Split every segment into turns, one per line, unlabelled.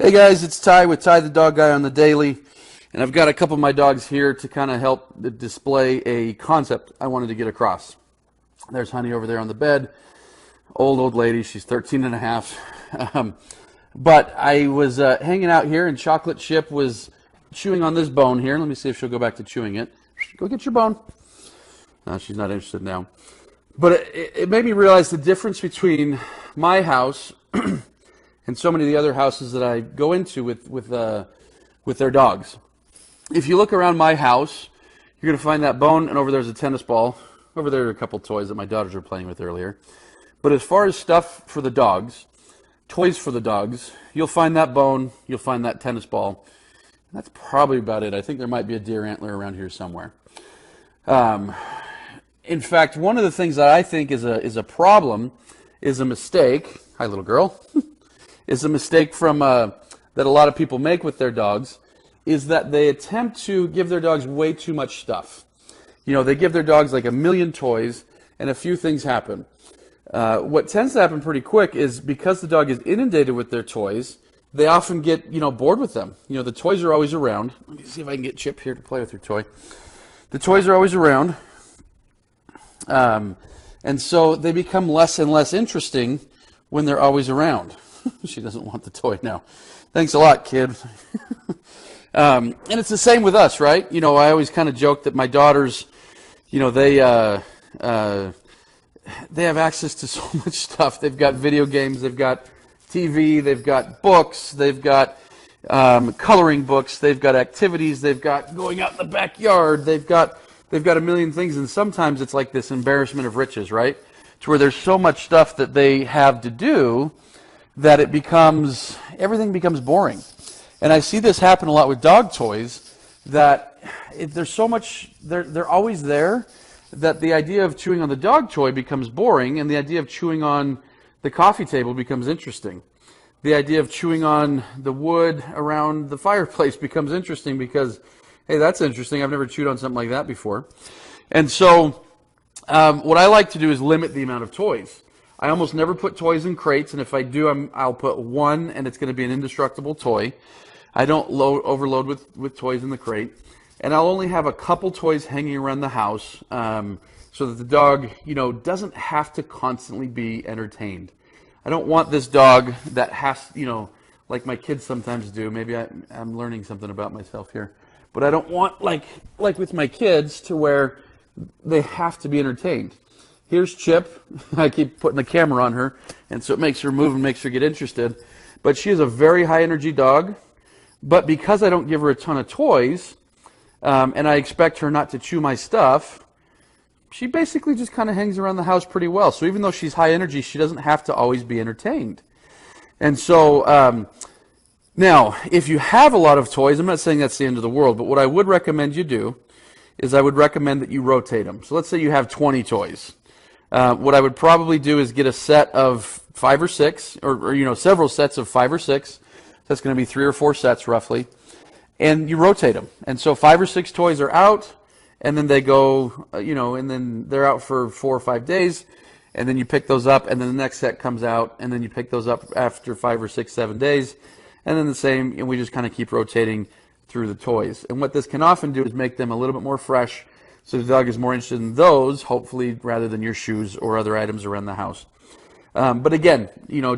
Hey guys, it's Ty with Ty the Dog Guy on the Daily, and I've got a couple of my dogs here to kind of help display a concept I wanted to get across. There's Honey over there on the bed, old lady, she's 13 and a half. But I was hanging out here and Chocolate Chip was chewing on this bone here. Let me see if she'll go back to chewing it. Go get your bone. No, she's not interested now. But it made me realize the difference between my house and so many of the other houses that I go into with their dogs. If you look around my house, you're going to find that bone, and over there's a tennis ball. Over there are a couple toys that my daughters were playing with earlier. But as far as stuff for the dogs, toys for the dogs, you'll find that bone, you'll find that tennis ball. That's probably about it. I think there might be a deer antler around here somewhere. In fact, one of the things that I think is a problem, is a mistake. Hi, little girl. Is a mistake from that a lot of people make with their dogs, is that they attempt to give their dogs way too much stuff. You know, they give their dogs like a million toys, and a few things happen. What tends to happen pretty quick is because the dog is inundated with their toys, they often get, bored with them. The toys are always around. Let me see if I can get Chip here to play with your toy. The toys are always around, and so they become less and less interesting when they're always around. She doesn't want the toy now. Thanks a lot, kid. And it's the same with us, right? I always kind of joke that my daughters, they have access to so much stuff. They've got video games, they've got TV, they've got books, they've got coloring books, they've got activities, they've got going out in the backyard, they've got a million things, and sometimes it's like this embarrassment of riches, right? To where there's so much stuff that they have to do that everything becomes boring. And I see this happen a lot with dog toys, that there's so much, they're always there, that the idea of chewing on the dog toy becomes boring, and the idea of chewing on the coffee table becomes interesting. The idea of chewing on the wood around the fireplace becomes interesting because, hey, that's interesting. I've never chewed on something like that before. And so what I like to do is limit the amount of toys. I almost never put toys in crates, and if I do, I'll put one, and it's going to be an indestructible toy. I don't overload with toys in the crate, and I'll only have a couple toys hanging around the house so that the dog, doesn't have to constantly be entertained. I don't want this dog that has, like my kids sometimes do. Maybe I'm learning something about myself here, but I don't want like with my kids to where they have to be entertained. Here's Chip. I keep putting the camera on her, and so it makes her move and makes her get interested. But she is a very high-energy dog. But because I don't give her a ton of toys, and I expect her not to chew my stuff, she basically just kind of hangs around the house pretty well. So even though she's high energy, she doesn't have to always be entertained. And so now, if you have a lot of toys, I'm not saying that's the end of the world, but what I would recommend you do is I would recommend that you rotate them. So let's say you have 20 toys. What I would probably do is get a set of 5 or 6, or several sets of 5 or 6. That's going to be 3 or 4 sets roughly, and you rotate them. And so 5 or 6 toys are out, and then they go, and then they're out for 4 or 5 days, and then you pick those up, and then the next set comes out, and then you pick those up after 5 or 6, 7 days, and then the same, and we just kind of keep rotating through the toys. And what this can often do is make them a little bit more fresh, so the dog is more interested in those, hopefully, rather than your shoes or other items around the house. But again,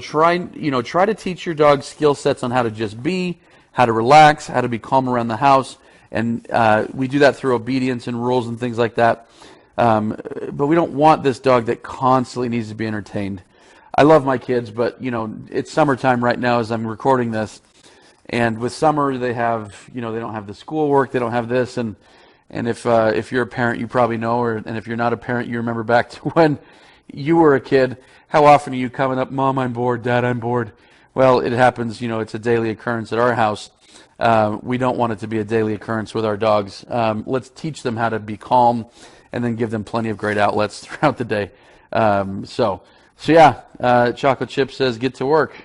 try to teach your dog skill sets on how to just be, how to relax, how to be calm around the house, and we do that through obedience and rules and things like that. But we don't want this dog that constantly needs to be entertained. I love my kids, but it's summertime right now as I'm recording this, and with summer they have they don't have the schoolwork, they don't have this, and if you're a parent, you probably know, and if you're not a parent, you remember back to when you were a kid. How often are you coming up, Mom, I'm bored, Dad, I'm bored? Well, it happens, it's a daily occurrence at our house. We don't want it to be a daily occurrence with our dogs. Let's teach them how to be calm and then give them plenty of great outlets throughout the day. So yeah, Chocolate Chip says, get to work.